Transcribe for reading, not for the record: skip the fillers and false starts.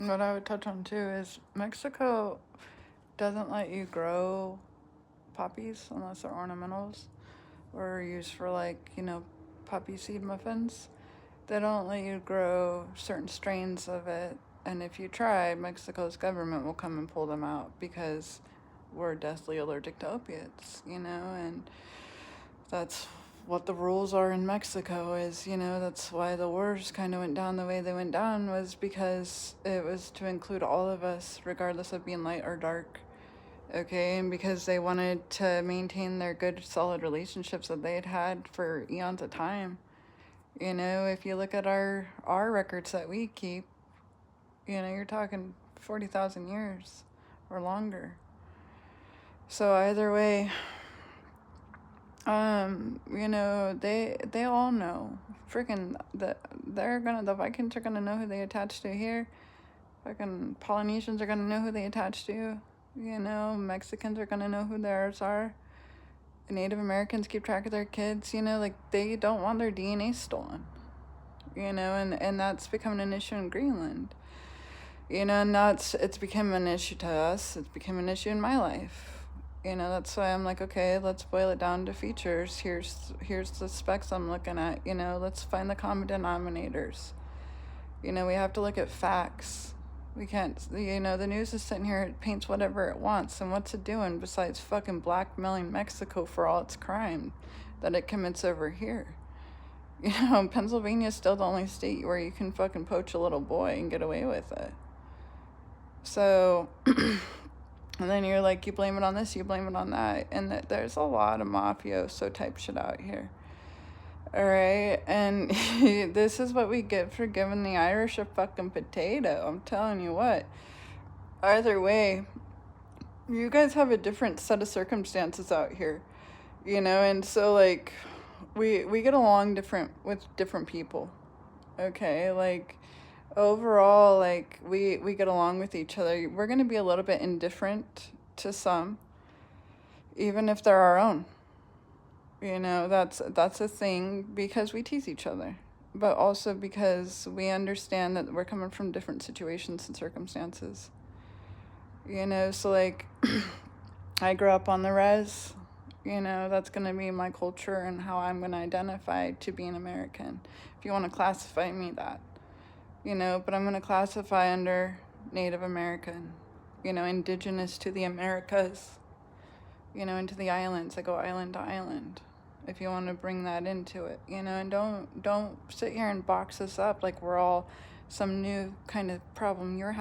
What I would touch on too is Mexico doesn't let you grow poppies unless they're ornamentals or used for poppy seed muffins. They don't let you grow certain strains of it, and if you try, Mexico's government will come and pull them out because we're deathly allergic to opiates, and that's what the rules are in Mexico is, that's why the wars kind of went down the way they went down, was because it was to include all of us, regardless of being light or dark. Okay, and because they wanted to maintain their good, solid relationships that they had for eons of time. If you look at our records that we keep, you're talking 40,000 years or longer. So either way, they all know. Freaking the Vikings are gonna know who they attach to here. Fucking Polynesians are gonna know who they attach to. Mexicans are gonna know who theirs are. Native Americans keep track of their kids, they don't want their DNA stolen. And that's becoming an issue in Greenland. And now it's become an issue to us. It's become an issue in my life. That's why I'm like, okay, let's boil it down to features. Here's the specs I'm looking at. Let's find the common denominators. We have to look at facts. We can't, the news is sitting here, it paints whatever it wants. And what's it doing besides fucking blackmailing Mexico for all its crime that it commits over here? Pennsylvania's still the only state where you can fucking poach a little boy and get away with it. So, and then you're like, you blame it on this, you blame it on that. And there's a lot of mafioso type shit out here. All right, and this is what we get for giving the Irish a fucking potato. I'm telling you what. Either way, you guys have a different set of circumstances out here, and so like, we get along with different people. Okay, like overall, like we get along with each other. We're gonna be a little bit indifferent to some, even if they're our own. That's a thing because we tease each other, but also because we understand that we're coming from different situations and circumstances. So like, I grew up on the res, that's going to be my culture and how I'm going to identify to be an American. If you want to classify me that, but I'm going to classify under Native American, indigenous to the Americas, into the islands. I go island to island. If you want to bring that into it, and don't sit here and box us up like we're all some new kind of problem you're having.